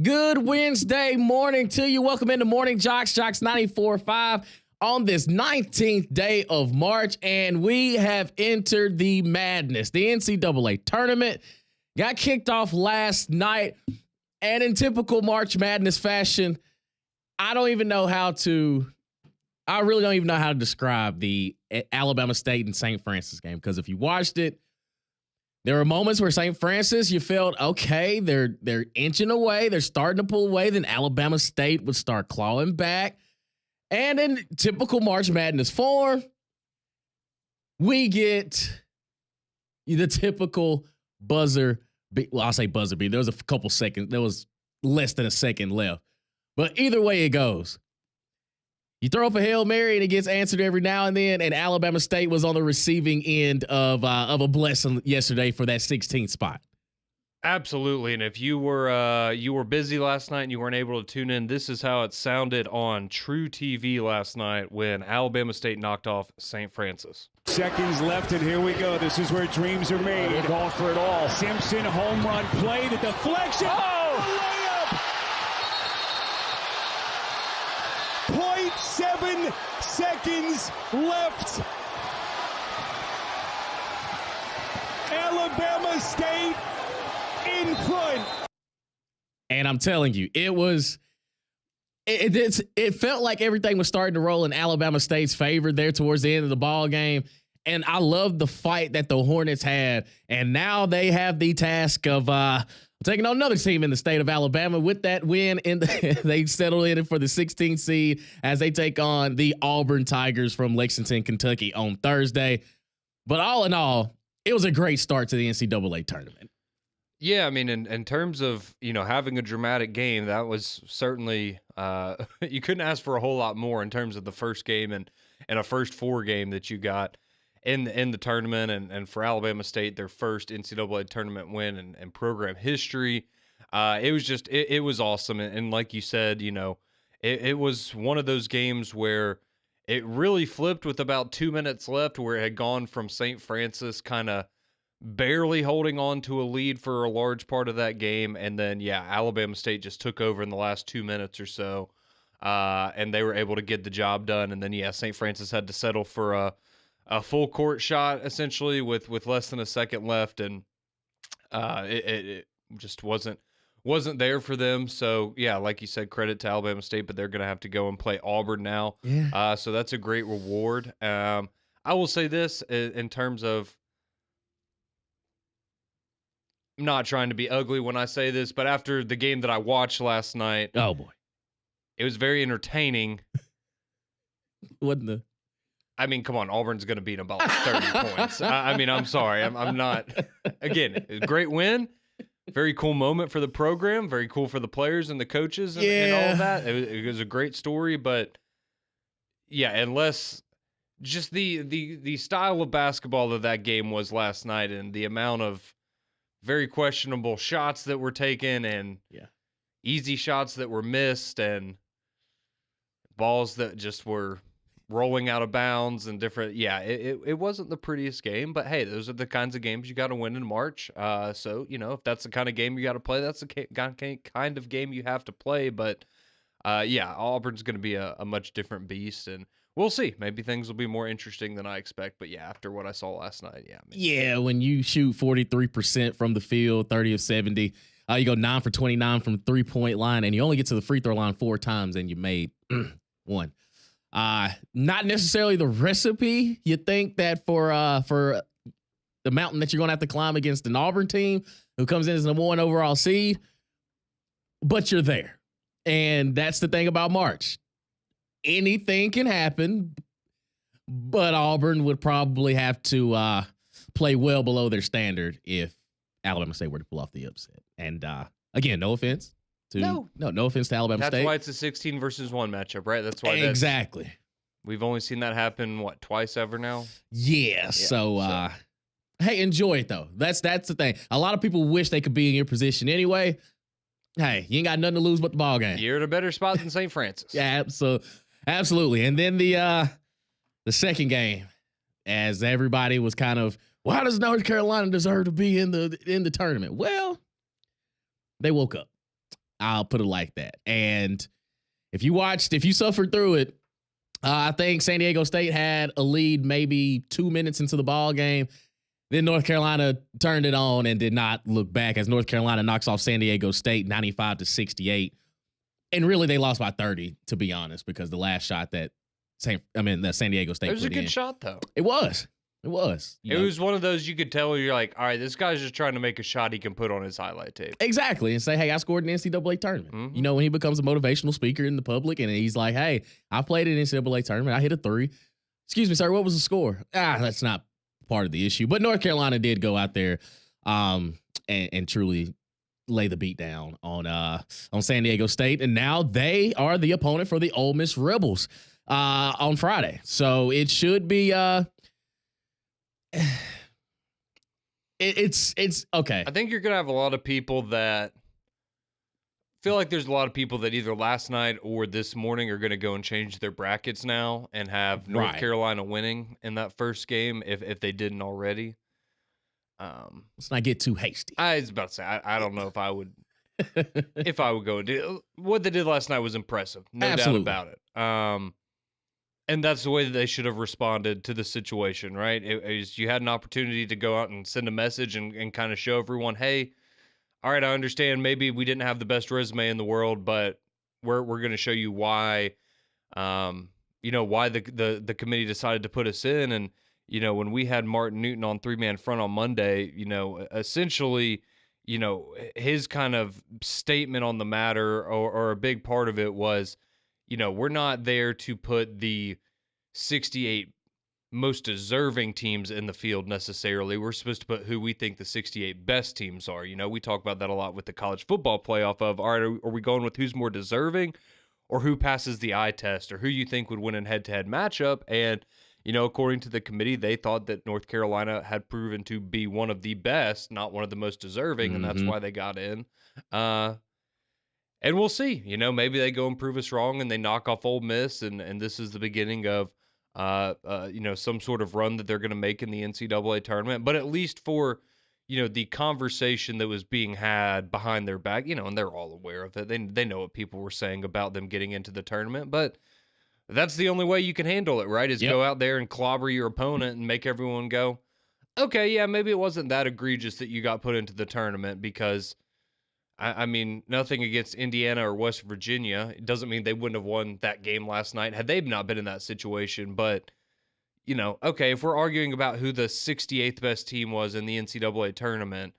Good Wednesday morning to you. Welcome into Morning JOX, JOX 94.5 on this 19th day of March, and we have entered the madness. The NCAA tournament got kicked off last night, and in typical March Madness fashion, I really don't even know how to describe the Alabama State and St. Francis game, because if you watched it, there were moments where St. Francis, you felt, okay, they're inching away. They're starting to pull away. Then Alabama State would start clawing back. And in typical March Madness form, we get the typical buzzer beat. Well, I'll say buzzer beat. There was a couple seconds. There was less than a second left. But either way it goes, you throw up a Hail Mary and it gets answered every now and then, and Alabama State was on the receiving end of a blessing yesterday for that 16th spot. Absolutely, and if you were busy last night and you weren't able to tune in, this is how it sounded on True TV last night when Alabama State knocked off St. Francis. Seconds left, and here we go. This is where dreams are made. They're going for it all. Simpson, home run play, the deflection. Oh! Layup! 0.7 seconds left. Alabama State in front. And I'm telling you, it felt like everything was starting to roll in Alabama State's favor there towards the end of the ball game. And I love the fight that the Hornets had. And now they have the task of taking on another team in the state of Alabama with that win. They settle in for the 16th seed as they take on the Auburn Tigers from Lexington, Kentucky on Thursday. But all in all, it was a great start to the NCAA tournament. Yeah, I mean, in terms of, having a dramatic game, that was certainly you couldn't ask for a whole lot more in terms of the first game and a first four game that you got in the tournament, and for Alabama State, their first NCAA tournament win in program history. It was awesome. And like you said, it was one of those games where it really flipped with about 2 minutes left, where it had gone from St. Francis kind of barely holding on to a lead for a large part of that game. And then, Alabama State just took over in the last 2 minutes or so. And they were able to get the job done. And then, St. Francis had to settle for a full court shot essentially with less than a second left. And it just wasn't there for them. So like you said, credit to Alabama State, but they're going to have to go and play Auburn now. Yeah. So that's a great reward. I will say this in terms of, I'm not trying to be ugly when I say this, but after the game that I watched last night, oh boy, it was very entertaining. I mean, come on, Auburn's going to beat them by like 30 points. I'm sorry. I'm not. Again, great win. Very cool moment for the program. Very cool for the players and the coaches and all of that. It was a great story, but unless just the style of basketball that game was last night and the amount of very questionable shots that were taken and easy shots that were missed and balls that just were rolling out of bounds and different. It wasn't the prettiest game, but hey, those are the kinds of games you got to win in March. So, if that's the kind of game you got to play, that's the kind of game you have to play. But Auburn's going to be a much different beast, and we'll see. Maybe things will be more interesting than I expect. But after what I saw last night, when you shoot 43% from the field, 30 of 70, you go 9 for 29 from 3-point line, and you only get to the free throw line 4 times, and you made one. Not necessarily the recipe you think that for the mountain that you're going to have to climb against an Auburn team who comes in as the number 1 overall seed, but you're there. And that's the thing about March. Anything can happen, but Auburn would probably have to play well below their standard if Alabama State were to pull off the upset. And again, no offense to Alabama State. That's why it's a 16 versus 1 matchup, right? That's why exactly. We've only seen that happen twice ever now. Yeah. So hey, enjoy it though. That's the thing. A lot of people wish they could be in your position anyway. Hey, you ain't got nothing to lose but the ball game. You're in a better spot than St. Francis. Absolutely. And then the second game, as everybody was kind of, why does North Carolina deserve to be in the tournament? Well, they woke up. I'll put it like that. And if you suffered through it, I think San Diego State had a lead maybe 2 minutes into the ball game. Then North Carolina turned it on and did not look back as North Carolina knocks off San Diego State 95-68. And really, they lost by 30, to be honest, because the last shot that San Diego State put in. It was a good shot, though. It was. It was. It was one of those you could tell you're like, all right, this guy's just trying to make a shot he can put on his highlight tape. Exactly. And say, hey, I scored an NCAA tournament. Mm-hmm. You know, when he becomes a motivational speaker in the public and he's like, hey, I played an NCAA tournament. I hit a 3. Excuse me, sir, what was the score? That's not part of the issue. But North Carolina did go out there and truly lay the beat down on San Diego State. And now they are the opponent for the Ole Miss Rebels on Friday. So it should be it's okay. I think you're gonna have a lot of people that feel like there's a lot of people that either last night or this morning are gonna go and change their brackets now and have North Carolina winning in that first game if they didn't already. Let's not get too hasty. I was about to say I don't know if I would if I would go and do what they did last night was impressive, no doubt about it. And that's the way that they should have responded to the situation, right? You had an opportunity to go out and send a message and kind of show everyone, hey, all right, I understand maybe we didn't have the best resume in the world, but we're going to show you why, why the committee decided to put us in. And, when we had Martin Newton on 3-man front on Monday, essentially, his kind of statement on the matter or a big part of it was, we're not there to put the 68 most deserving teams in the field necessarily. We're supposed to put who we think the 68 best teams are. We talk about that a lot with the college football playoff of, all right, are we going with who's more deserving or who passes the eye test or who you think would win in head-to-head matchup? And, according to the committee, they thought that North Carolina had proven to be one of the best, not one of the most deserving, and that's why they got in. And we'll see, maybe they go and prove us wrong and they knock off Ole Miss and this is the beginning of, some sort of run that they're going to make in the NCAA tournament. But at least for, the conversation that was being had behind their back, and they're all aware of it. They know what people were saying about them getting into the tournament. But that's the only way you can handle it, right, is go out there and clobber your opponent and make everyone go, okay, yeah, maybe it wasn't that egregious that you got put into the tournament because – I mean, nothing against Indiana or West Virginia. It doesn't mean they wouldn't have won that game last night had they not been in that situation. But, okay, if we're arguing about who the 68th best team was in the NCAA tournament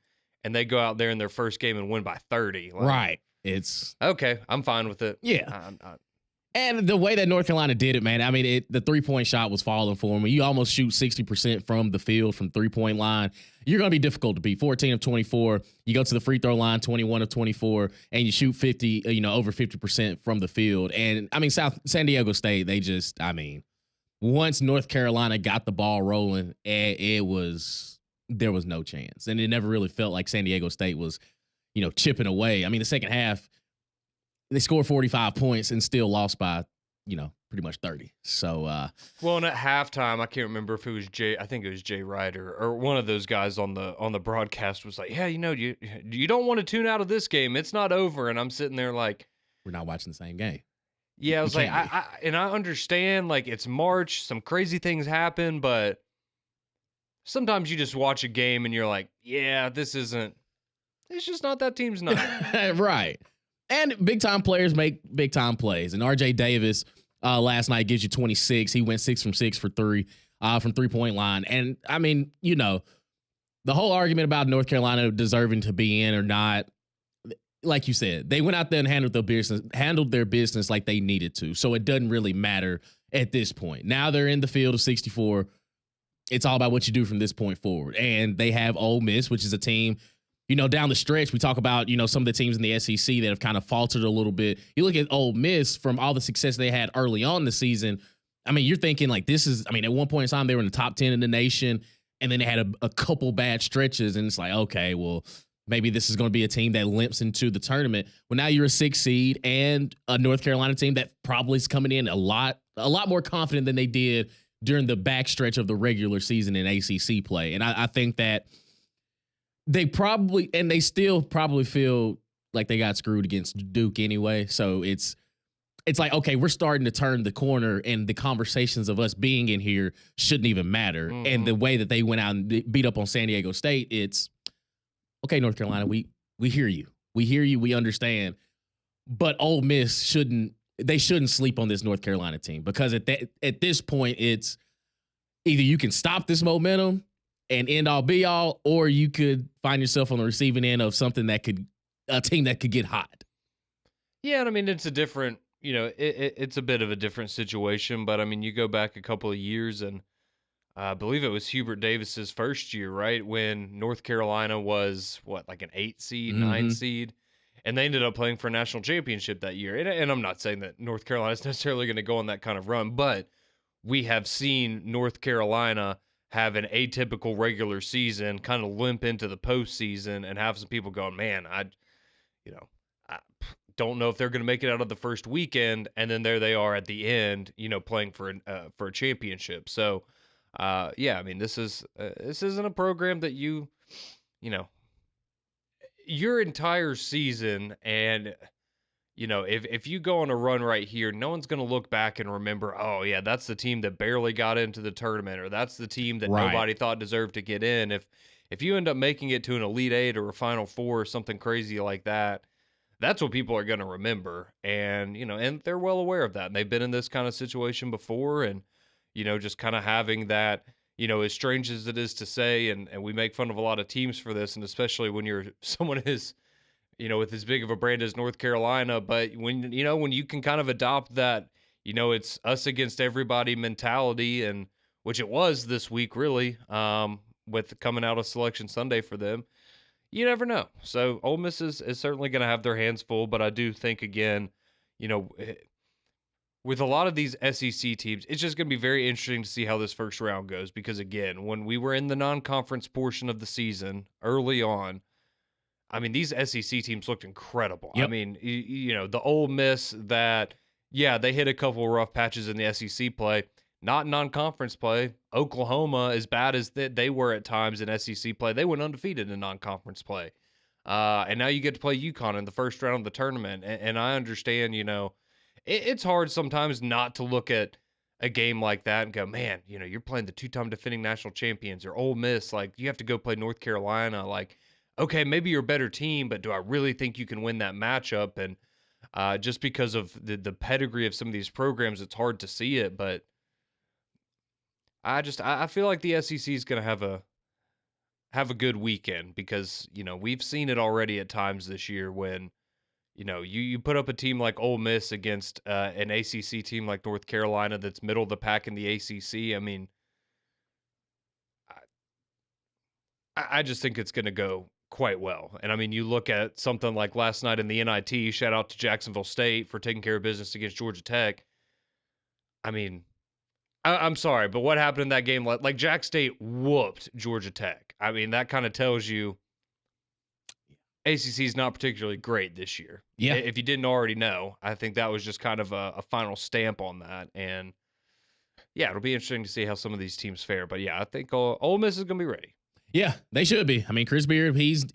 and they go out there in their first game and win by 30. Right. It's okay. I'm fine with it. Yeah. And the way that North Carolina did it, man, I mean, the 3-point shot was falling for them. You almost shoot 60% from the field from 3-point line. You're going to be difficult to beat. 14 of 24. You go to the free throw line, 21 of 24, and you shoot 50, over 50% from the field. And I mean, San Diego State, once North Carolina got the ball rolling, there was no chance. And it never really felt like San Diego State was, chipping away. I mean, the second half, they scored 45 points and still lost by, pretty much 30. So, well, and at halftime, I can't remember if it was I think it was Jay Ryder or one of those guys on the broadcast was like, yeah, you don't want to tune out of this game. It's not over. And I'm sitting there like, we're not watching the same game. Yeah, I was like, I understand, like, it's March, some crazy things happen, but sometimes you just watch a game and you're like, yeah, it's just not that team's night. Right. And big-time players make big-time plays. And R.J. Davis last night gives you 26. He went 6 from 6 for 3 from 3-point line. And, I mean, the whole argument about North Carolina deserving to be in or not, like you said, they went out there and handled their business like they needed to. So it doesn't really matter at this point. Now they're in the field of 64. It's all about what you do from this point forward. And they have Ole Miss, which is a team, down the stretch, we talk about, some of the teams in the SEC that have kind of faltered a little bit. You look at Ole Miss from all the success they had early on in the season. I mean, you're thinking like at one point in time, they were in the top 10 in the nation, and then they had a couple bad stretches, and it's like, okay, well, maybe this is going to be a team that limps into the tournament. Well, now you're a 6 seed and a North Carolina team that probably is coming in a lot more confident than they did during the backstretch of the regular season in ACC play. And I think that they still probably feel like they got screwed against Duke anyway. So it's like, okay, we're starting to turn the corner, and the conversations of us being in here shouldn't even matter. Mm-hmm. And the way that they went out and beat up on San Diego State, it's okay, North Carolina, we hear you. We hear you. We understand. But Ole Miss shouldn't sleep on this North Carolina team, because at this point, it's either you can stop this momentum and end all be all, or you could find yourself on the receiving end of something a team that could get hot. Yeah, and I mean, it's a different, it's a bit of a different situation, but I mean, you go back a couple of years, and I believe it was Hubert Davis's first year, right, when North Carolina was like an 8 seed, 9 seed, and they ended up playing for a national championship that year. And I'm not saying that North Carolina is necessarily going to go on that kind of run, but we have seen North Carolina have an atypical regular season, kind of limp into the postseason, and have some people going, man, I don't know if they're going to make it out of the first weekend, and then there they are at the end, playing for a championship. So, yeah, I mean, this isn't a program that your entire season, and if you go on a run right here, no one's going to look back and remember, oh yeah, that's the team that barely got into the tournament, or that's the team that nobody thought deserved to get in. If you end up making it to an Elite Eight or a Final Four or something crazy like that, that's what people are going to remember. And, and they're well aware of that. And they've been in this kind of situation before, and, just kind of having that, as strange as it is to say, and we make fun of a lot of teams for this, and especially when you're someone is, with as big of a brand as North Carolina, but when you can kind of adopt that, it's us against everybody mentality, and which it was this week, really, with coming out of Selection Sunday for them, you never know. So Ole Miss is certainly going to have their hands full, but I do think, again, with a lot of these SEC teams, it's just going to be very interesting to see how this first round goes, because, again, when we were in the non-conference portion of the season early on, I mean, these SEC teams looked incredible. Yep. I mean, the Ole Miss that, yeah, they hit a couple of rough patches in the SEC play, not non-conference play. Oklahoma, as bad as they were at times in SEC play, they went undefeated in non-conference play. And now you get to play UConn in the first round of the tournament. And I understand, it's hard sometimes not to look at a game like that and go, man, you're playing the two-time defending national champions, or Ole Miss. Like, you have to go play North Carolina. Like, okay, maybe you're a better team, but do I really think you can win that matchup? And just because of the pedigree of some of these programs, it's hard to see it. But I feel like the SEC is going to have a good weekend, because we've seen it already at times this year when you put up a team like Ole Miss against an ACC team like North Carolina that's middle of the pack in the ACC. I mean, I just think it's going to go quite well. And I mean, you look at something like last night in the NIT, shout out to Jacksonville State for taking care of business against Georgia Tech. I mean, I'm sorry, but what happened in that game? Like, Jack State whooped Georgia Tech. I mean, that kind of tells you ACC is not particularly great this year. Yeah. If you didn't already know, I think that was just kind of a final stamp on that. And yeah, it'll be interesting to see how some of these teams fare. But yeah, I think Ole Miss is going to be ready. Yeah, they should be. I mean, Chris Beard, he's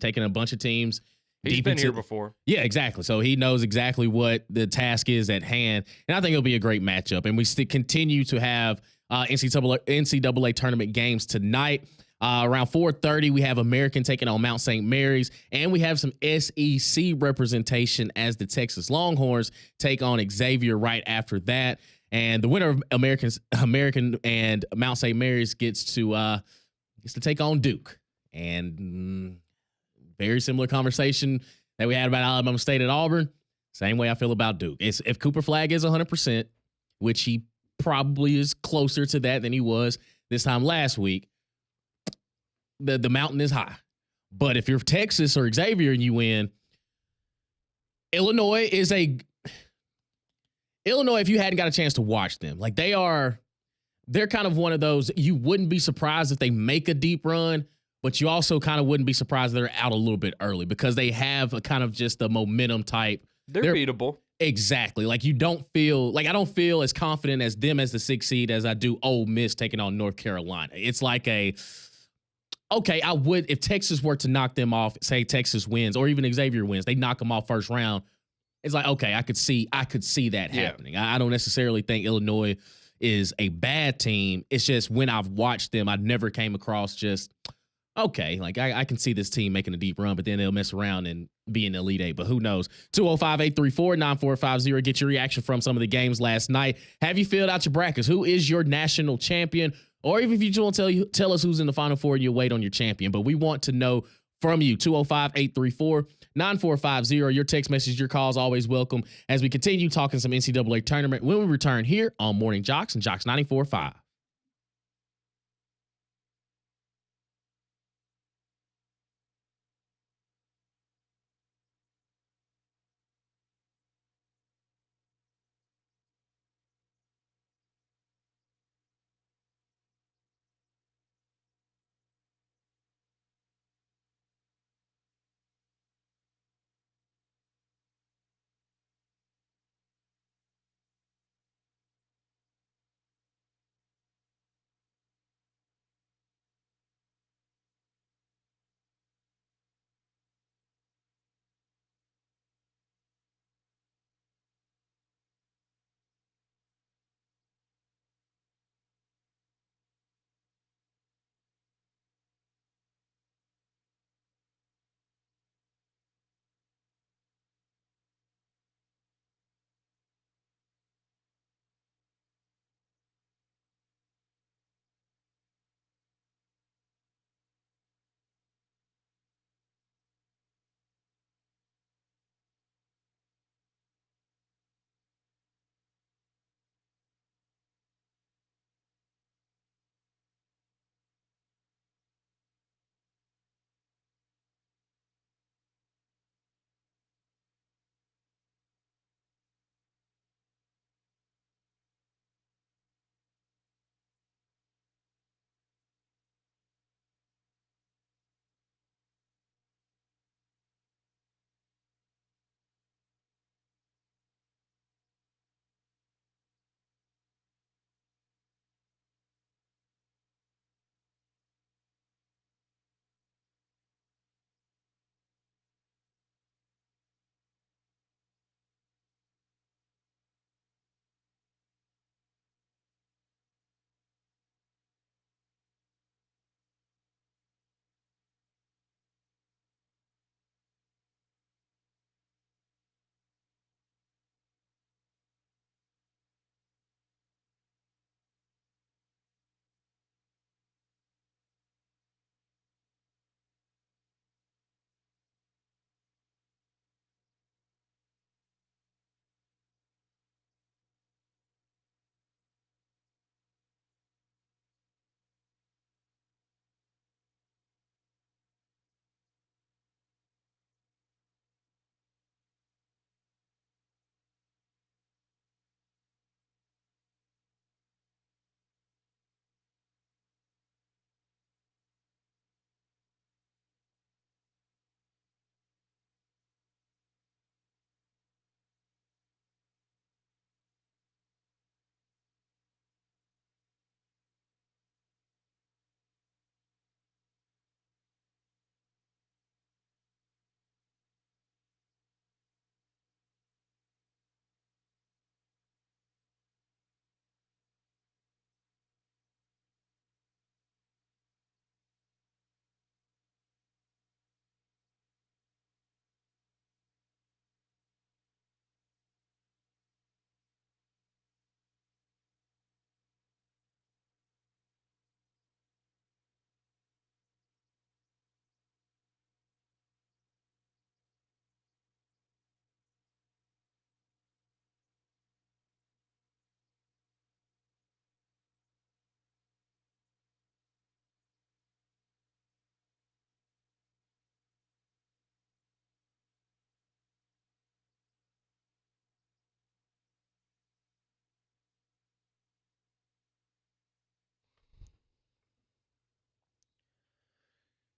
taken a bunch of teams. He's been here before. Yeah, exactly. So he knows exactly what the task is at hand, and I think it'll be a great matchup. And we still continue to have NCAA tournament games tonight. Around 4:30, we have American taking on Mount St. Mary's, and we have some SEC representation as the Texas Longhorns take on Xavier right after that. And the winner of American and Mount St. Mary's gets to take on Duke. And very similar conversation that we had about Alabama State at Auburn. Same way I feel about Duke. If Cooper Flagg is 100%, which he probably is closer to that than he was this time last week, the mountain is high. But if you're Texas or Xavier and you win, Illinois, if you hadn't got a chance to watch them, like they're kind of one of those, you wouldn't be surprised if they make a deep run, but you also kind of wouldn't be surprised they're out a little bit early, because they have a kind of just a momentum type. They're beatable. Exactly. Like, I don't feel as confident as them as the 6th seed as I do Ole Miss taking on North Carolina. It's like okay, I would, if Texas were to knock them off, say Texas wins, or even Xavier wins, they knock them off first round. It's like, okay, I could see that happening. I don't necessarily think Illinois is a bad team. It's just when I've watched them, I never came across just, okay, like I can see this team making a deep run, but then they'll mess around and be in the Elite Eight. But who knows? 205-834-9450. Get your reaction from some of the games last night. Have you filled out your brackets? Who is your national champion? Or even if you just want to tell us who's in the Final Four and you wait on your champion. But we want to know from you. 205-834-9450. Your text message, your calls, always welcome as we continue talking some NCAA tournament when we return here on Morning JOX and JOX 94.5.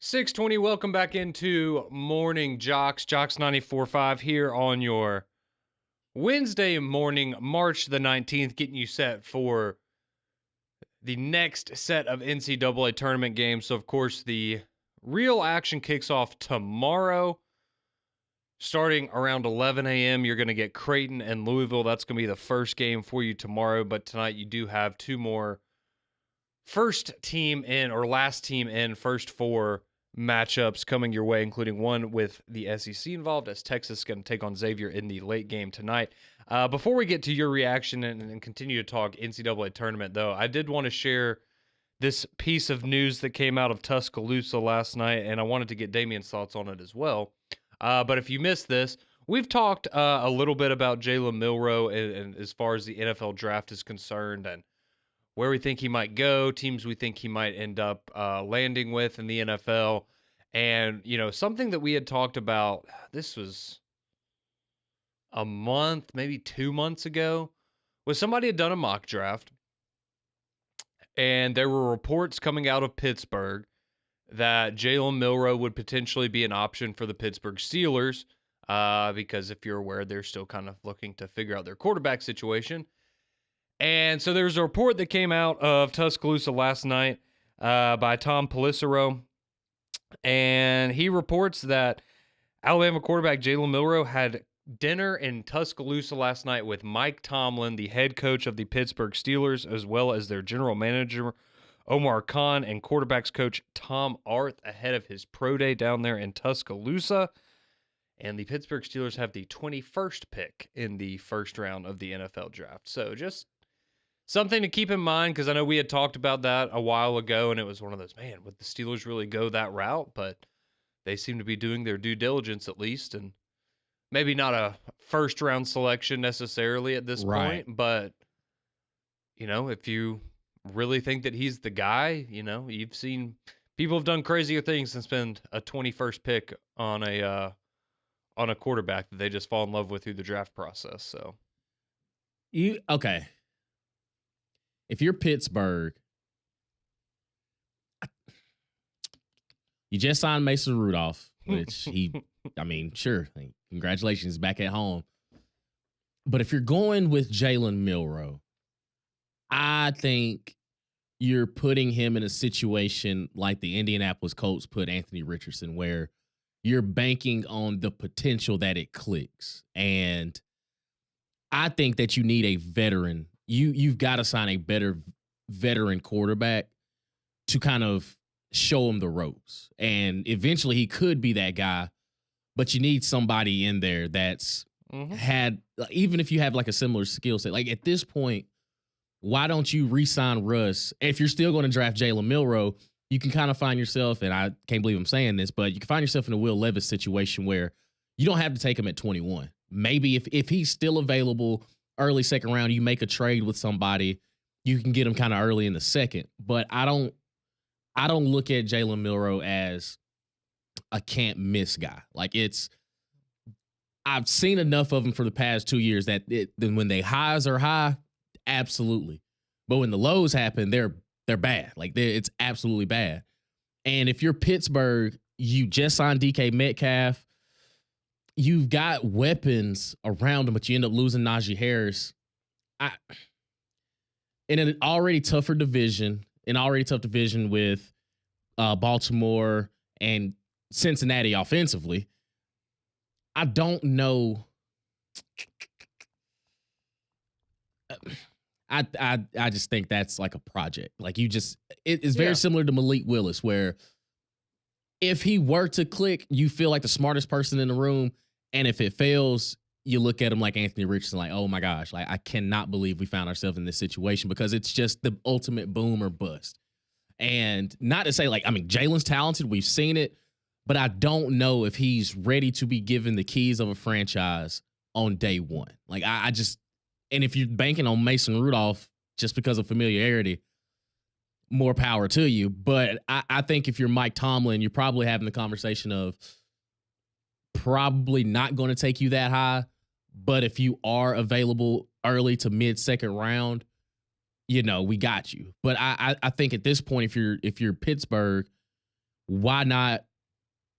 .620, welcome back into Morning JOX, JOX 94.5 here on your Wednesday morning, March the 19th, getting you set for the next set of NCAA tournament games. So, of course, the real action kicks off tomorrow. Starting around 11 a.m., you're going to get Creighton and Louisville. That's going to be the first game for you tomorrow. But tonight you do have two more first team in or last team in first four matchups coming your way, including one with the SEC involved, as Texas is going to take on Xavier in the late game tonight. Before we get to your reaction and continue to talk NCAA tournament, though, I did want to share this piece of news that came out of Tuscaloosa last night, and I wanted to get Damien's thoughts on it as well. But if you missed this, we've talked a little bit about Jalen Milroe and as far as the NFL draft is concerned and where we think he might go, teams we think he might end up landing with in the NFL. And, you know, something that we had talked about, this was a month, maybe 2 months ago, was somebody had done a mock draft. And there were reports coming out of Pittsburgh that Jalen Milroe would potentially be an option for the Pittsburgh Steelers because if you're aware, they're still kind of looking to figure out their quarterback situation. And so there's a report that came out of Tuscaloosa last night by Tom Pelissero, and he reports that Alabama quarterback Jalen Milroe had dinner in Tuscaloosa last night with Mike Tomlin, the head coach of the Pittsburgh Steelers, as well as their general manager, Omar Khan, and quarterbacks coach Tom Arth ahead of his pro day down there in Tuscaloosa. And the Pittsburgh Steelers have the 21st pick in the first round of the NFL draft. So just something to keep in mind, because I know we had talked about that a while ago, and it was one of those, man, would the Steelers really go that route? But they seem to be doing their due diligence at least, and maybe not a first-round selection necessarily at this point, but, you know, if you really think that he's the guy, you know, you've seen people have done crazier things than spend a 21st pick on a quarterback that they just fall in love with through the draft process. So okay. If you're Pittsburgh, you just signed Mason Rudolph, which sure, congratulations, back at home. But if you're going with Jalen Milroe, I think you're putting him in a situation like the Indianapolis Colts put Anthony Richardson, where you're banking on the potential that it clicks. And I think that you need a veteran. You've got to sign a better veteran quarterback to kind of show him the ropes. And eventually he could be that guy, but you need somebody in there that's had, even if you have like a similar skill set. Like at this point, why don't you re-sign Russ? If you're still going to draft Jalen Milroe, you can kind of find yourself, and I can't believe I'm saying this, but you can find yourself in a Will Levis situation where you don't have to take him at 21. Maybe if he's still available early second round, you make a trade with somebody, you can get him kind of early in the second. But I don't look at Jalen Milroe as a can't miss guy. Like I've seen enough of him for the past 2 years that then when they highs are high, absolutely. But when the lows happen, they're bad. Like it's absolutely bad. And if you're Pittsburgh, you just signed DK Metcalf. You've got weapons around him, but you end up losing Najee Harris. In an already tough division with Baltimore and Cincinnati offensively, I don't know. I just think that's like a project. Like it's very similar to Malik Willis, where if he were to click, you feel like the smartest person in the room. And if it fails, you look at him like Anthony Richardson, like, oh my gosh, like I cannot believe we found ourselves in this situation, because it's just the ultimate boom or bust. And not to say Jalen's talented, we've seen it, but I don't know if he's ready to be given the keys of a franchise on day one. Like and if you're banking on Mason Rudolph just because of familiarity, more power to you. But I think if you're Mike Tomlin, you're probably having the conversation of probably not going to take you that high. But if you are available early to mid-second round, we got you. But I think at this point, if you're Pittsburgh, why not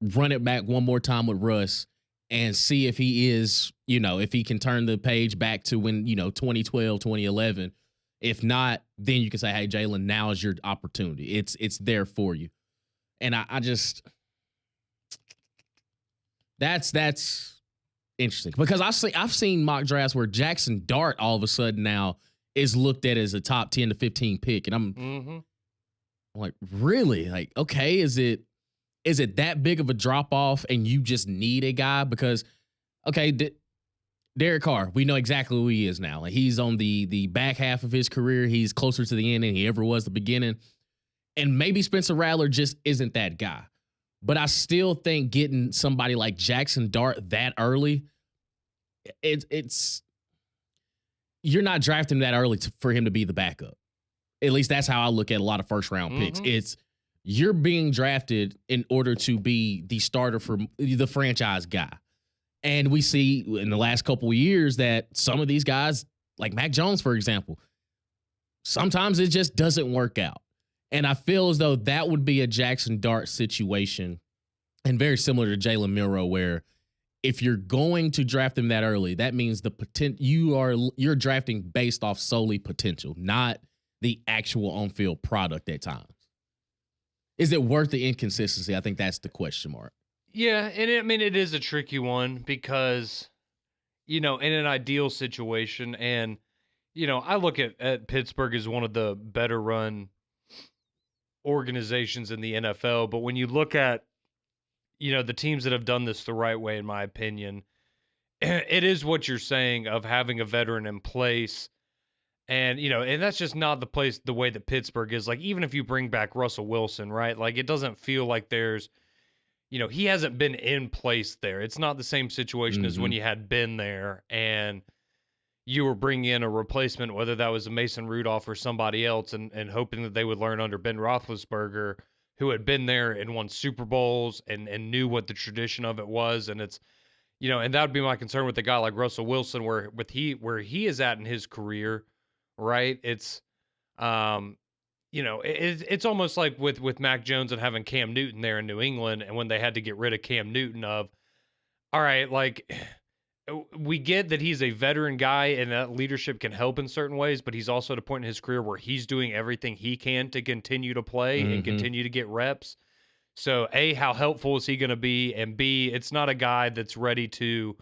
run it back one more time with Russ and see if he is, if he can turn the page back to when, 2012, 2011, If not, then you can say, hey, Jalen, now is your opportunity. It's there for you. And I just that's interesting because I've seen mock drafts where Jackson Dart all of a sudden now is looked at as a top 10 to 15 pick. And I'm like, really? Like, okay, is it that big of a drop off and you just need a guy? Because, okay, Derek Carr, we know exactly who he is now. Like, he's on the back half of his career. He's closer to the end than he ever was the beginning. And maybe Spencer Rattler just isn't that guy. But I still think getting somebody like Jackson Dart that early, it's you're not drafting that early for him to be the backup. At least that's how I look at a lot of first round picks. It's you're being drafted in order to be the starter for the franchise guy. And we see in the last couple of years that some of these guys, like Mac Jones, for example, sometimes it just doesn't work out. And I feel as though that would be a Jackson Dart situation and very similar to Jalen Milroe, where if you're going to draft him that early, that means you're drafting based off solely potential, not the actual on-field product at times. Is it worth the inconsistency? I think that's the question mark. Yeah, and it is a tricky one because, in an ideal situation, and, I look at Pittsburgh as one of the better run organizations in the NFL, but when you look at, the teams that have done this the right way, in my opinion, it is what you're saying of having a veteran in place. And, and that's just not the way that Pittsburgh is. Like, even if you bring back Russell Wilson, right? Like, it doesn't feel like there's, he hasn't been in place there. It's not the same situation as when you had been there and you were bringing in a replacement, whether that was a Mason Rudolph or somebody else, and hoping that they would learn under Ben Roethlisberger, who had been there and won Super Bowls and knew what the tradition of it was. And it's, and that would be my concern with a guy like Russell Wilson, where he is at in his career, right? It's, it's almost like with Mac Jones and having Cam Newton there in New England, and when they had to get rid of Cam Newton all right, like, we get that he's a veteran guy and that leadership can help in certain ways, but he's also at a point in his career where he's doing everything he can to continue to play and continue to get reps. So, A, how helpful is he going to be? And B, it's not a guy that's ready to,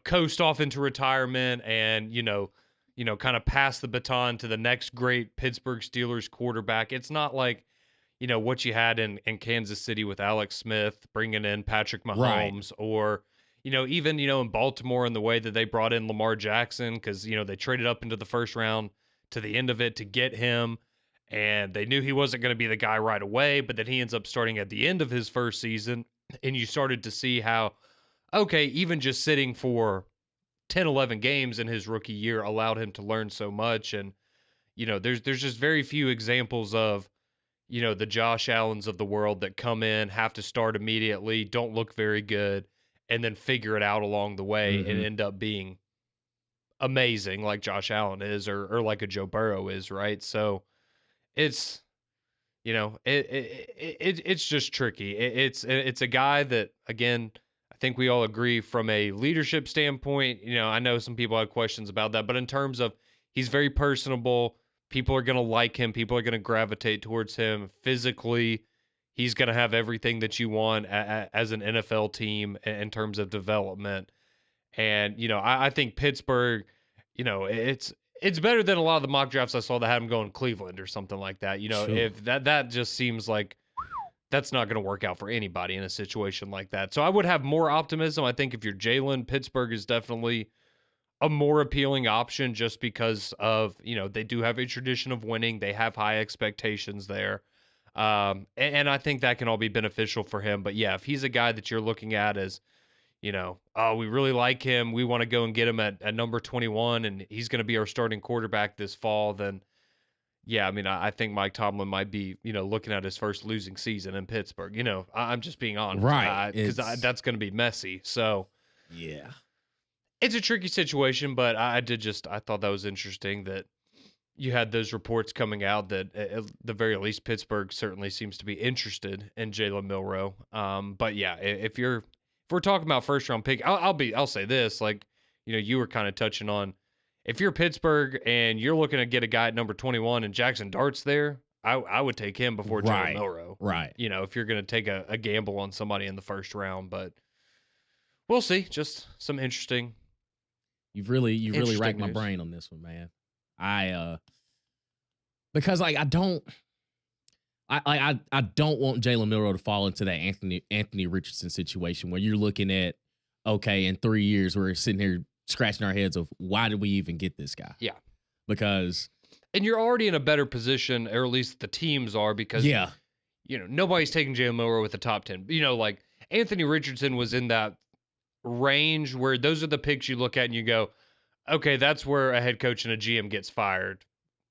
coast off into retirement and, kind of pass the baton to the next great Pittsburgh Steelers quarterback. It's not like, what you had in Kansas City with Alex Smith, bringing in Patrick Mahomes, or, even, in Baltimore in the way that they brought in Lamar Jackson because, they traded up into the first round to the end of it to get him. And they knew he wasn't going to be the guy right away, but then he ends up starting at the end of his first season. And you started to see how, okay, even just sitting for 10, 11 games in his rookie year allowed him to learn so much. And, there's just very few examples of, the Josh Allens of the world that come in, have to start immediately, don't look very good, and then figure it out along the way and end up being amazing like Josh Allen is or like a Joe Burrow is, right? So it's, it's just tricky. It's a guy that, again, I think we all agree from a leadership standpoint, I know some people have questions about that, but in terms of he's very personable, people are going to like him, people are going to gravitate towards him physically. He's going to have everything that you want as an NFL team in terms of development. And, I think Pittsburgh, it's better than a lot of the mock drafts I saw that had him going Cleveland or something like that. Sure. If that just seems like that's not going to work out for anybody in a situation like that. So I would have more optimism. I think if you're Jalen, Pittsburgh is definitely a more appealing option just because of, they do have a tradition of winning. They have high expectations there. And I think that can all be beneficial for him. But yeah, if he's a guy that you're looking at as, oh, we really like him, we want to go and get him at number 21, and he's going to be our starting quarterback this fall, then yeah, I think Mike Tomlin might be, looking at his first losing season in Pittsburgh. I'm just being honest. Right. Because that's going to be messy. So yeah, it's a tricky situation, but I thought that was interesting that you had those reports coming out that at the very least Pittsburgh certainly seems to be interested in Jalen Milroe. But yeah, if we're talking about first round pick, I'll say this, like, you were kind of touching on, if you're Pittsburgh and you're looking to get a guy at number 21 and Jackson Dart's there, I would take him before Jalen Milroe. Right. You know, if you're going to take a gamble on somebody in the first round, but we'll see. Just some interesting. You really racked my news. brain on this one, man. Because like I don't want Jalen Milroe to fall into that Anthony Richardson situation where you're looking at, okay, in 3 years we're sitting here scratching our heads of why did we even get this guy? Yeah. Because and you're already in a better position, or at least the teams are, because nobody's taking Jalen Milroe with the top 10. You know, like Anthony Richardson was in that range where those are the picks you look at and you go, okay, that's where a head coach and a GM gets fired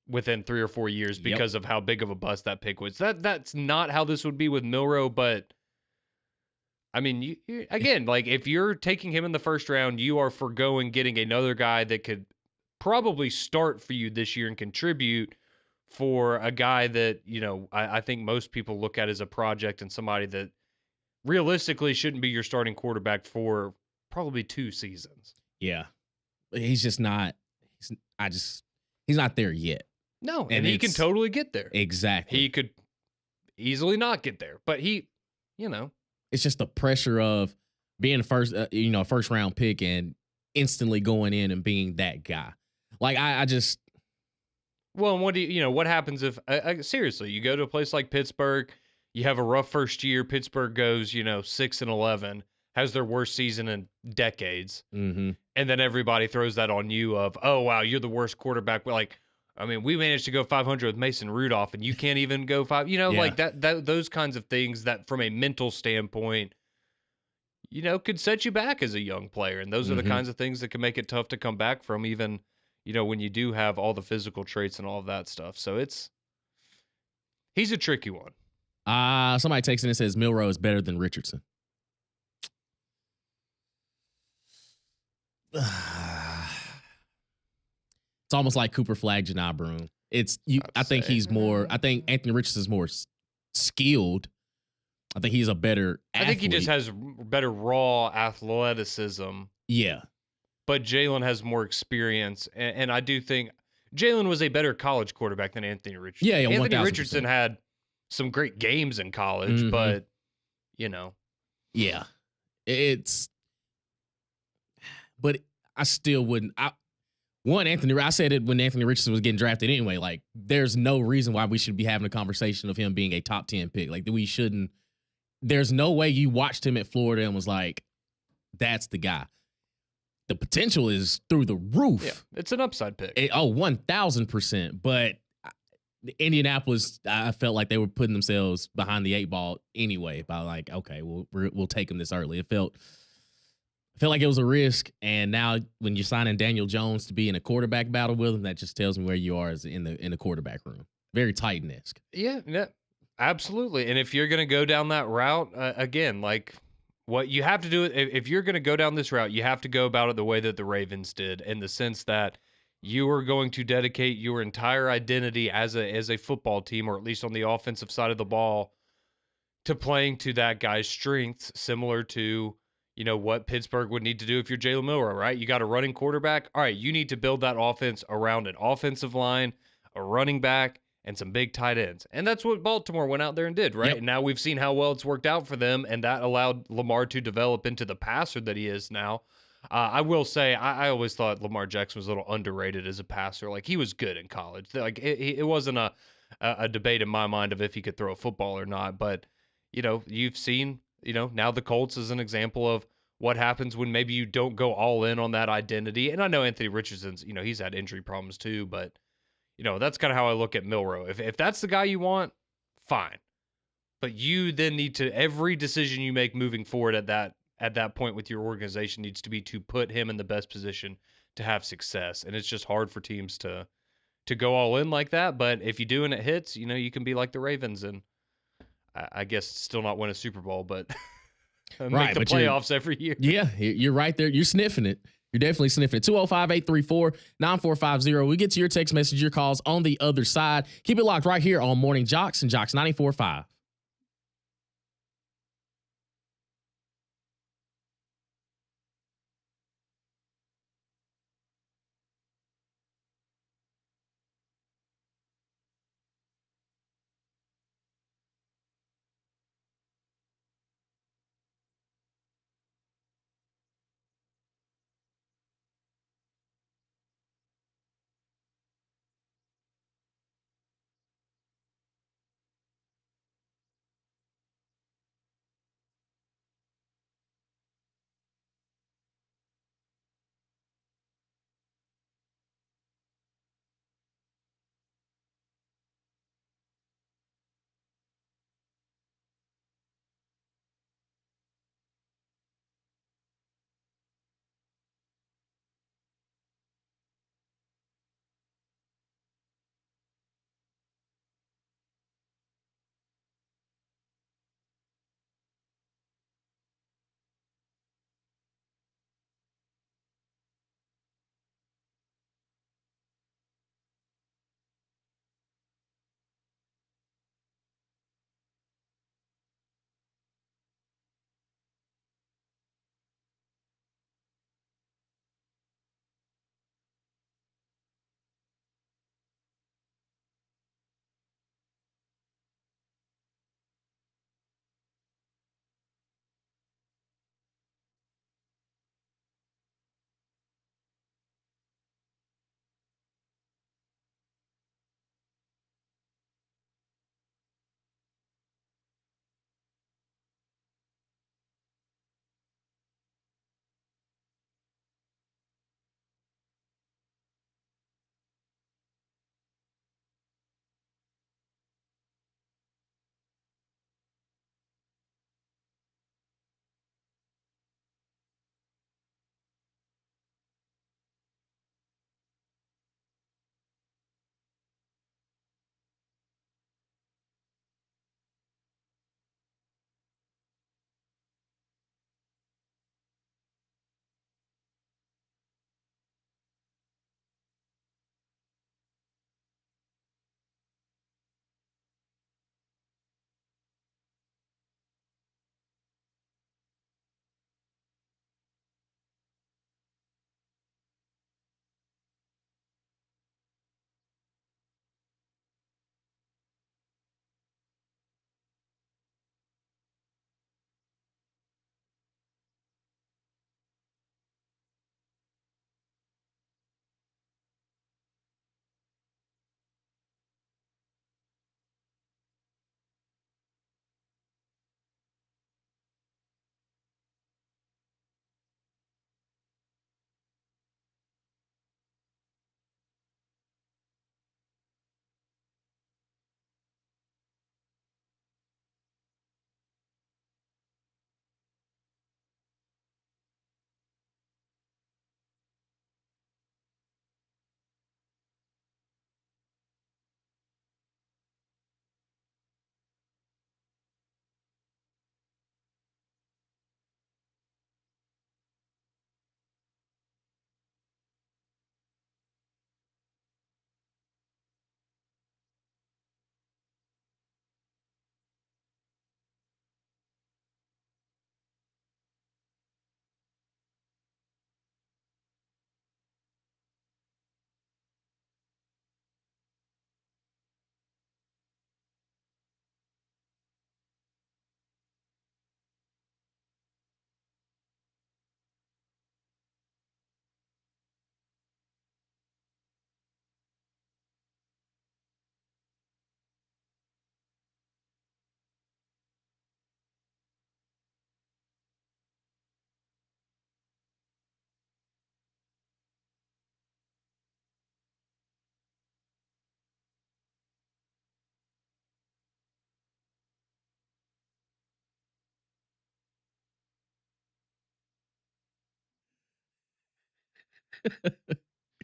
within 3 or 4 years because of how big of a bust that pick was. That's not how this would be with Milroe, but I mean, you again, like if you're taking him in the first round, you are forgoing getting another guy that could probably start for you this year and contribute for a guy that, I think most people look at as a project and somebody that realistically shouldn't be your starting quarterback for probably 2 seasons. Yeah. He's just not he's not there yet. No, and he can totally get there. Exactly. He could easily not get there, but it's just the pressure of being a first round pick and instantly going in and being that guy. Like I just. Well, and what happens if seriously, you go to a place like Pittsburgh, you have a rough first year, Pittsburgh goes, 6-11, has their worst season in decades. Mm-hmm. And then everybody throws that on you of, oh, wow, you're the worst quarterback. But like, I mean, we managed to go 500 with Mason Rudolph and you can't even go 5, like that, those kinds of things that from a mental standpoint, could set you back as a young player. And those are the kinds of things that can make it tough to come back from, even, when you do have all the physical traits and all of that stuff. So he's a tricky one. Somebody takes in and says Milroe is better than Richardson. It's almost like Cooper Flagg, Janai Broom. I think he's more. I think Anthony Richardson's more skilled. I think he's a better athlete. I think he just has better raw athleticism. Yeah. But Jalen has more experience. And I do think Jalen was a better college quarterback than Anthony Richardson. Yeah, Anthony 1000%. Richardson had some great games in college, but, Yeah. But I still wouldn't. I said it when Anthony Richardson was getting drafted anyway. Like, there's no reason why we should be having a conversation of him being a top 10 pick. Like, we shouldn't. There's no way you watched him at Florida and was like, that's the guy. The potential is through the roof. Yeah, it's an upside pick. 1,000%. But Indianapolis, I felt like they were putting themselves behind the 8 ball anyway by like, okay, we'll take him this early. It felt like it was a risk, and now when you're signing Daniel Jones to be in a quarterback battle with him, that just tells me where you are in the quarterback room. Very Titan-esque. Yeah, absolutely. And if you're going to go down that route, again, like what you have to do, if you're going to go down this route, you have to go about it the way that the Ravens did, in the sense that you are going to dedicate your entire identity as a football team, or at least on the offensive side of the ball, to playing to that guy's strengths, similar to what Pittsburgh would need to do if you're Jalen Milroe, right? You got a running quarterback. All right, you need to build that offense around an offensive line, a running back, and some big tight ends. And that's what Baltimore went out there and did, right? Yep. And now we've seen how well it's worked out for them, and that allowed Lamar to develop into the passer that he is now. I will say, I always thought Lamar Jackson was a little underrated as a passer. Like, he was good in college. Like, it wasn't a debate in my mind of if he could throw a football or not. But, you've seen, now the Colts is an example of what happens when maybe you don't go all in on that identity. And I know Anthony Richardson's, he's had injury problems too, but, that's kind of how I look at Milroe. If that's the guy you want, fine. But you then need to, every decision you make moving forward at that point with your organization needs to be to put him in the best position to have success. And it's just hard for teams to go all in like that. But if you do and it hits, you can be like the Ravens and I guess still not win a Super Bowl, but make the playoffs every year. Yeah, you're right there. You're sniffing it. You're definitely sniffing it. 205-834-9450. We get to your text message, your calls on the other side. Keep it locked right here on Morning JOX and JOX 94.5.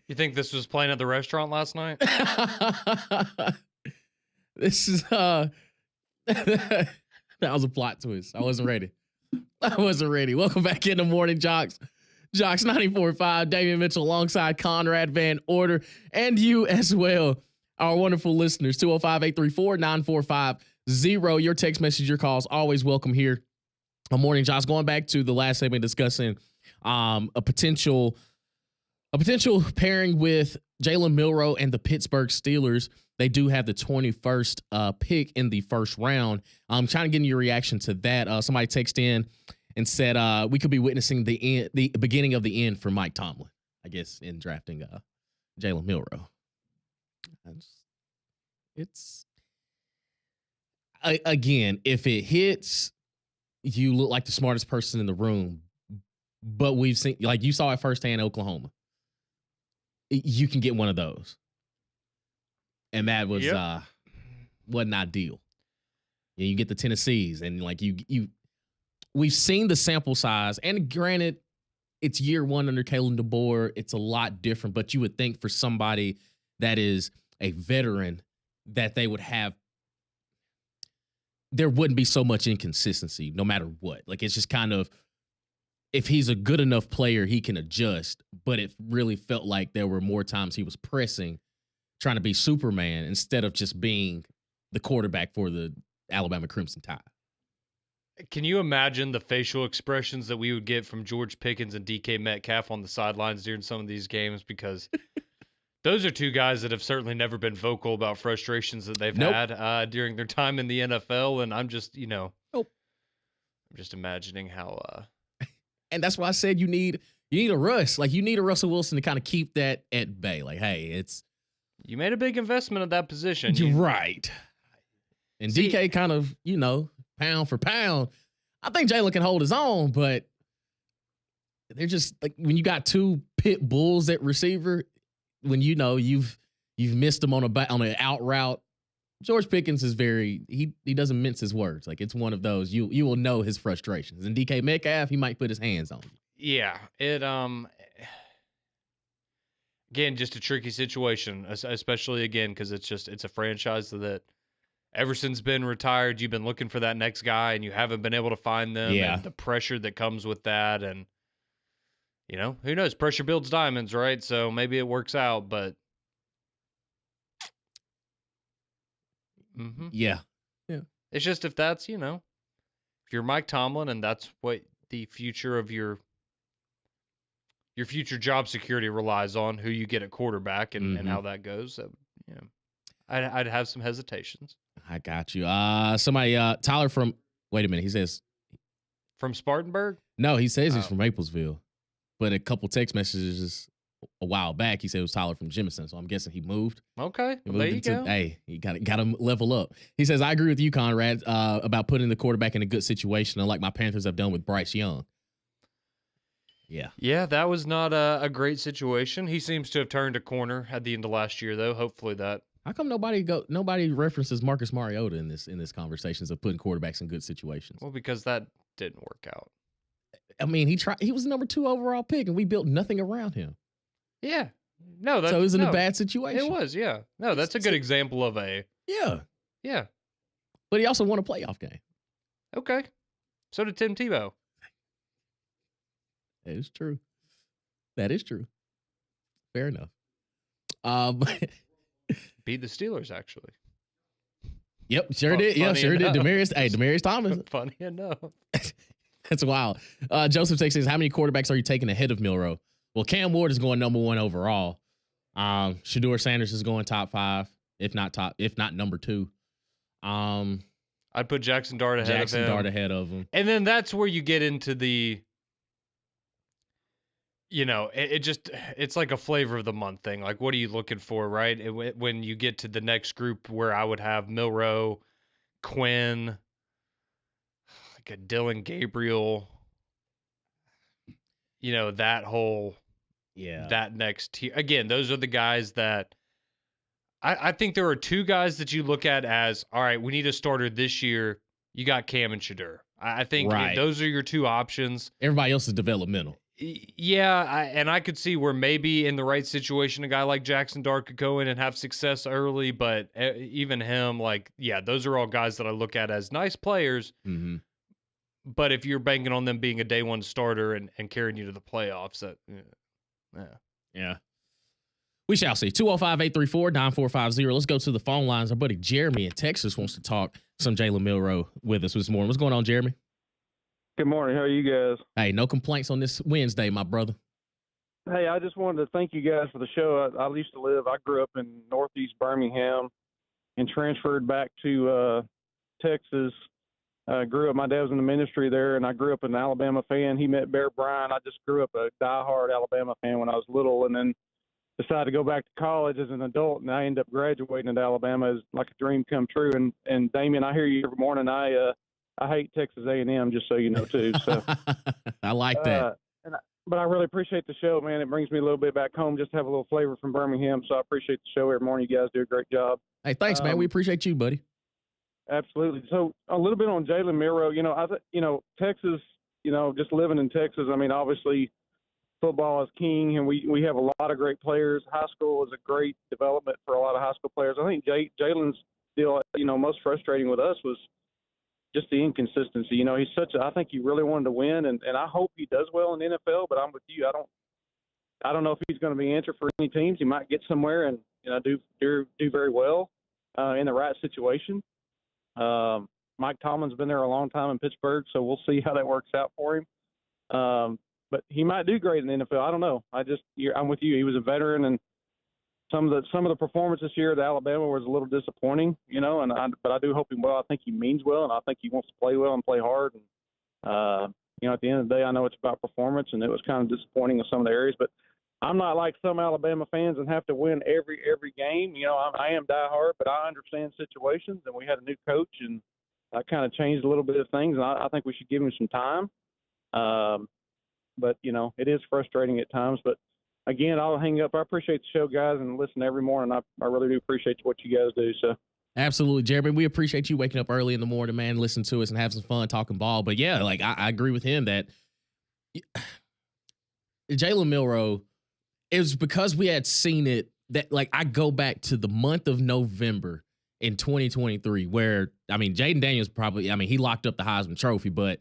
You think this was playing at the restaurant last night? This is that was a plot twist. I wasn't ready. Welcome back into Morning Jocks. JOX 94.5, Damian Mitchell alongside Conrad Van Order and you as well, our wonderful listeners. 205-834-9450. Your text message, your calls, always welcome here on Morning Jocks. Going back to the last segment discussing a potential pairing with Jalen Milroe and the Pittsburgh Steelers. They do have the 21st pick in the first round. I'm trying to get your reaction to that. Somebody texted in and said we could be witnessing the beginning of the end for Mike Tomlin, I guess, in drafting Jalen Milroe. It's again, if it hits, you look like the smartest person in the room. But we've seen, like you saw it firsthand in Oklahoma. You can get one of those. And that was wasn't ideal. And you get the Tennessees, and like we've seen the sample size, and granted, it's year one under Kalen DeBoer. It's a lot different, but you would think for somebody that is a veteran that they would have, there wouldn't be so much inconsistency no matter what. Like, it's just kind of, if he's a good enough player, he can adjust, but it really felt like there were more times he was pressing, trying to be Superman instead of just being the quarterback for the Alabama Crimson Tide. Can you imagine the facial expressions that we would get from George Pickens and DK Metcalf on the sidelines during some of these games? Because those are two guys that have certainly never been vocal about frustrations that they've had during their time in the NFL. And I'm just, I'm just imagining how. And that's why I said you need a Russ. Like, you need a Russell Wilson to kind of keep that at bay. Like, hey, you made a big investment at that position. You're right. And DK kind of, pound for pound. I think Jalen can hold his own, but they're just like, when you got two pit bulls at receiver, when you've missed them on an out route. George Pickens is he doesn't mince his words. Like, it's one of those, you will know his frustrations. And DK Metcalf, he might put his hands on you. Yeah, it again, just a tricky situation, especially again because it's a franchise that Everson's been retired. You've been looking for that next guy, and you haven't been able to find them. Yeah. And the pressure that comes with that, and who knows? Pressure builds diamonds, right? So maybe it works out, but yeah. It's just if that's if you're Mike Tomlin and that's what the future of your future job security relies on, who you get at quarterback and how that goes. I'd have some hesitations. I got you. Somebody, Tyler from, wait a minute. He says from Spartanburg. No, he says he's from Maplesville, but a couple text messages a while back, he said it was Tyler from Jemison, so I'm guessing he moved. Okay, well, there you go. Hey, he got to level up. He says, I agree with you, Conrad, about putting the quarterback in a good situation, unlike my Panthers have done with Bryce Young. Yeah, that was not a great situation. He seems to have turned a corner at the end of last year, though. Hopefully that. How come nobody references Marcus Mariota in this conversations of putting quarterbacks in good situations? Well, because that didn't work out. I mean, he was the number 2 overall pick, and we built nothing around him. Yeah. No, so it was in a bad situation. It was, yeah. No, that's a good example of a. Yeah. Yeah. But he also won a playoff game. Okay. So did Tim Tebow. That is true. Fair enough. Beat the Steelers, actually. Yep, sure did. Yeah, sure did. Demarius Thomas. Funny enough. That's wild. Joseph says, how many quarterbacks are you taking ahead of Milroe? Well, Cam Ward is going number 1 overall. Shedeur Sanders is going top 5, if not number 2. I'd put Jackson Dart ahead of him. And then that's where you get into the, it's like a flavor of the month thing. Like, what are you looking for, right? When you get to the next group where I would have Milroe, Quinn, like a Dylan Gabriel, that whole. Yeah. That next tier. Again, those are the guys that I think there are 2 guys that you look at as, all right, we need a starter this year. You got Cam and Shedeur. I think those are your 2 options. Everybody else is developmental. Yeah, and I could see where maybe in the right situation, a guy like Jackson Dart could go in and have success early, but even him, like, yeah, those are all guys that I look at as nice players. Mm-hmm. But if you're banking on them being a day one starter and carrying you to the playoffs, that, yeah. Yeah. We shall see. 205-834-9450. Let's go to the phone lines. Our buddy Jeremy in Texas wants to talk some Jalen Milroe with us this morning. What's going on, Jeremy? Good morning. How are you guys? Hey, no complaints on this Wednesday, my brother. Hey, I just wanted to thank you guys for the show. I used to I grew up in Northeast Birmingham and transferred back to Texas. Grew up, my dad was in the ministry there, and I grew up an Alabama fan. He met Bear Bryant. I just grew up a diehard Alabama fan when I was little, and then decided to go back to college as an adult, and I ended up graduating at Alabama. As like a dream come true. And Damien, I hear you every morning. I hate Texas A&M, just so you know too. So I like that. But I really appreciate the show, man. It brings me a little bit back home just to have a little flavor from Birmingham. So I appreciate the show every morning. You guys do a great job. Hey, thanks, man. We appreciate you, buddy. Absolutely. So a little bit on Jalen Milroe. Texas. Just living in Texas. I mean, obviously, football is king, and we have a lot of great players. High school is a great development for a lot of high school players. I think Jalen's deal, most frustrating with us was just the inconsistency. I think he really wanted to win, and I hope he does well in the NFL, but I'm with you. I don't know if he's going to be answered for any teams. He might get somewhere and do very well in the right situation. Mike Tomlin's been there a long time in Pittsburgh, so we'll see how that works out for him. But he might do great in the NFL. I don't know. I'm with you. He was a veteran, and some of the performance this year at Alabama was a little disappointing, but I do hope him well. I think he means well, and I think he wants to play well and play hard. And, at the end of the day, I know it's about performance, and it was kind of disappointing in some of the areas. But I'm not like some Alabama fans and have to win every game. I am diehard, but I understand situations, and we had a new coach, and I kind of changed a little bit of things, and I think we should give him some time. But, it is frustrating at times. But, again, I'll hang up. I appreciate the show, guys, and listen every morning. I really do appreciate what you guys do. So. Absolutely, Jeremy. We appreciate you waking up early in the morning, man, listen to us and have some fun talking ball. But, yeah, like I agree with him that Jalen Milroe, it was because we had seen it that, like, I go back to the month of November in 2023 where, Jaden Daniels he locked up the Heisman Trophy, but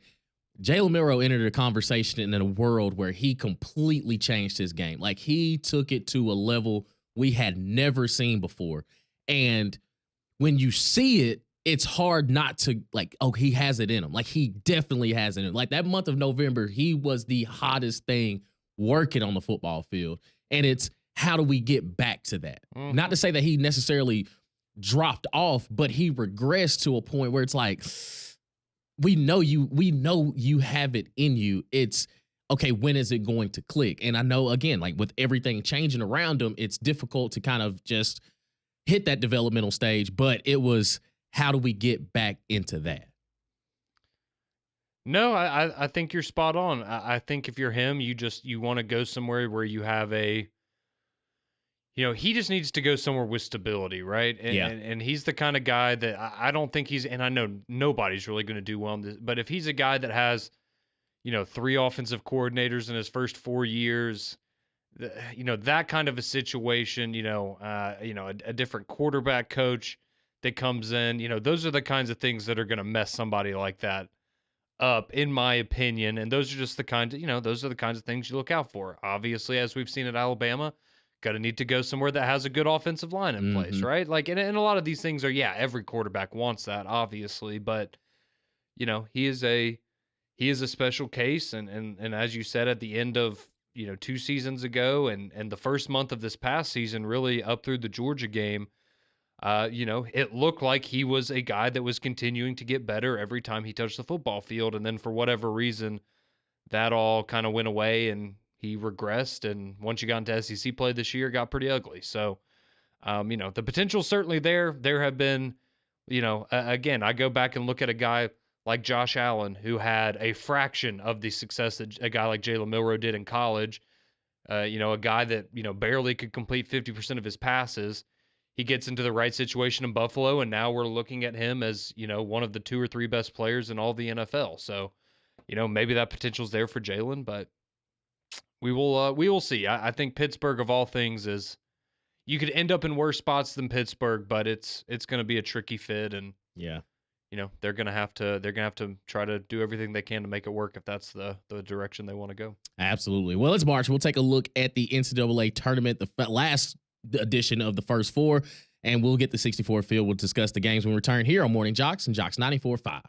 Jalen Milroe entered a conversation in a world where he completely changed his game. Like, he took it to a level we had never seen before. And when you see it, it's hard not to, like, oh, he has it in him. Like, he definitely has it in him. Like, that month of November, he was the hottest thing working on the football field. And it's, how do we get back to that? Mm-hmm. Not to say that he necessarily dropped off, but he regressed to a point where it's like, we know you have it in you. It's okay, when is it going to click? And I know, again, like with everything changing around him, it's difficult to kind of just hit that developmental stage, but it was, how do we get back into that? No, I think you're spot on. I think if you're him, you want to go somewhere where you have he just needs to go somewhere with stability, right? And he's the kind of guy that I don't think and I know nobody's really going to do well in this, but if he's a guy that has, 3 offensive coordinators in his first 4 years, that kind of a situation, a different quarterback coach that comes in, those are the kinds of things that are going to mess somebody like that up, in my opinion. And those are just the kinds of, those are the kinds of things you look out for. Obviously, as we've seen at Alabama, got to need to go somewhere that has a good offensive line in place, right? Like, and a lot of these things are, every quarterback wants that, obviously, but he is a special case. And as you said, at the end of, 2 seasons ago and the first month of this past season, really up through the Georgia game, it looked like he was a guy that was continuing to get better every time he touched the football field. And then for whatever reason, that all kind of went away and he regressed. And once you got into SEC play this year, it got pretty ugly. So, the potential's certainly there. There have been, again, I go back and look at a guy like Josh Allen, who had a fraction of the success that a guy like Jalen Milroe did in college. A guy that, barely could complete 50% of his passes. He gets into the right situation in Buffalo, and now we're looking at him as, one of the 2 or 3 best players in all the NFL. So, maybe that potential's there for Jalen, but We will see. I think Pittsburgh of all things is you could end up in worse spots than Pittsburgh, but it's going to be a tricky fit, and Yeah. they're going to have to try to do everything they can to make it work if that's the direction they want to go. Absolutely. Well, it's March. We'll take a look at the NCAA tournament, the last edition of the first four, and we'll get the 64 field. We'll discuss the games when we return here on Morning JOX and JOX 94.5.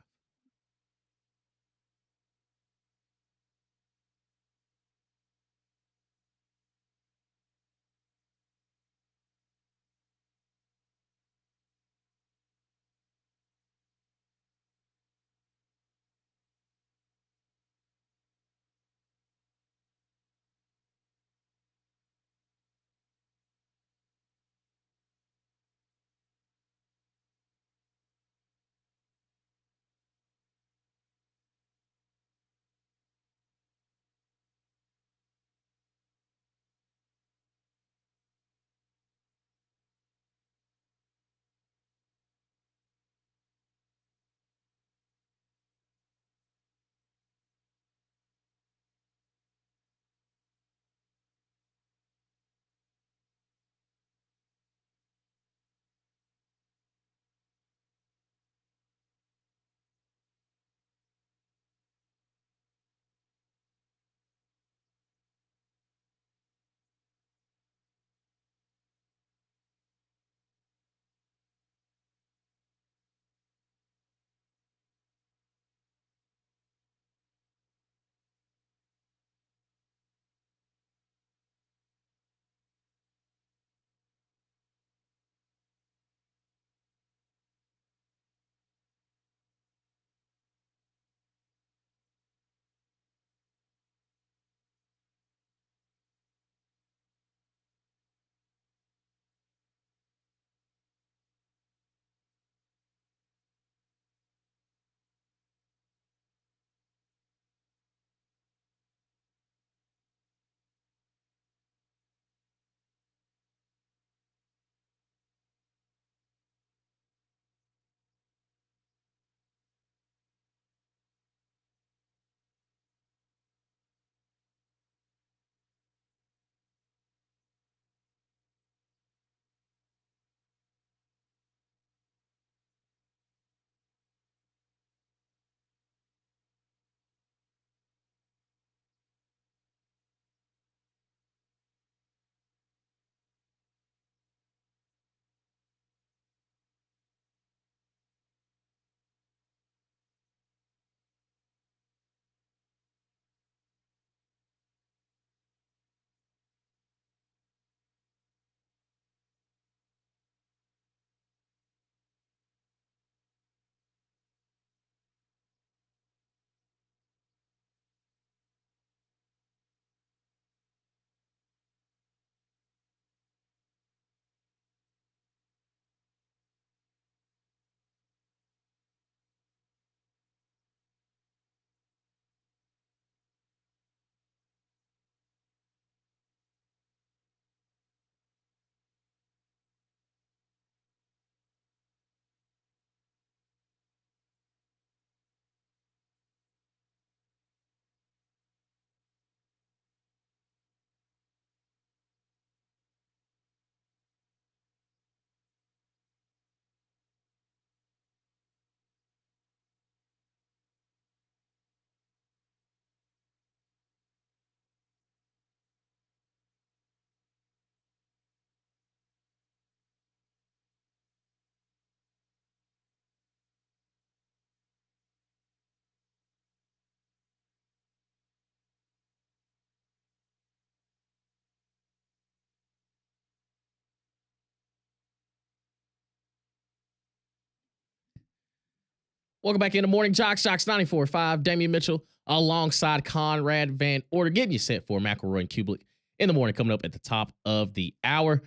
Welcome back into Morning JOX, JOX 94.5. Damian Mitchell alongside Conrad Van Order, getting you set for McElroy and Kublik in the morning, coming up at the top of the hour.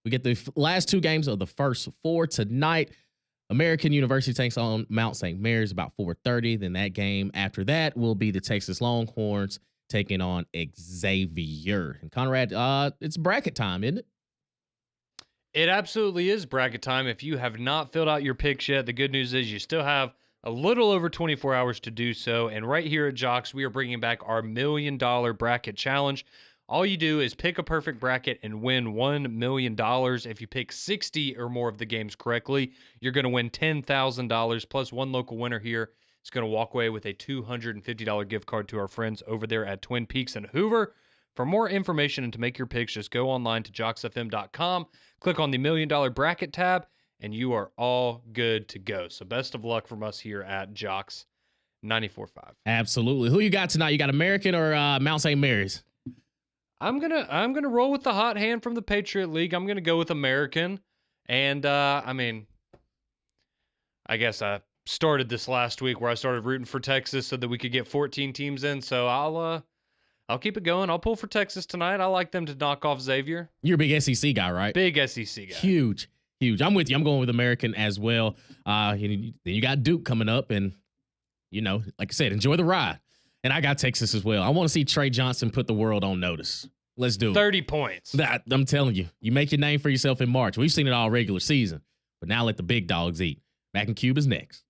We get the last two games of the first four tonight. American University takes on Mount St. Mary's about 4:30. Then that game after that will be the Texas Longhorns taking on Xavier. And Conrad, it's bracket time, isn't it? It absolutely is bracket time. If you have not filled out your picks yet, the good news is you still have a little over 24 hours to do so. And right here at JOX, we are bringing back our $1 million bracket challenge. All you do is pick a perfect bracket and win $1 million. If you pick 60 or more of the games correctly, you're going to win $10,000 plus one local winner here. It's going to walk away with a $250 gift card to our friends over there at Twin Peaks and Hoover. For more information and to make your picks, just go online to joxfm.com, click on the $1 million bracket tab, and you are all good to go. So best of luck from us here at JOX 94.5. Absolutely. Who you got tonight? You got American or Mount St. Mary's? I'm gonna roll with the hot hand from the Patriot League. I'm gonna go with American, and I guess I started this last week where I started rooting for Texas so that we could get 14 teams in. So I'll keep it going. I'll pull for Texas tonight. I like them to knock off Xavier. You're a big SEC guy, right? Big SEC guy. Huge. I'm with you. I'm going with American as well. Then you got Duke coming up, and like I said, enjoy the ride. And I got Texas as well. I want to see Trey Johnson put the world on notice. Let's do it. 30 points. I'm telling you, you make your name for yourself in March. We've seen it all regular season, but now let the big dogs eat. Mac and Cube is next.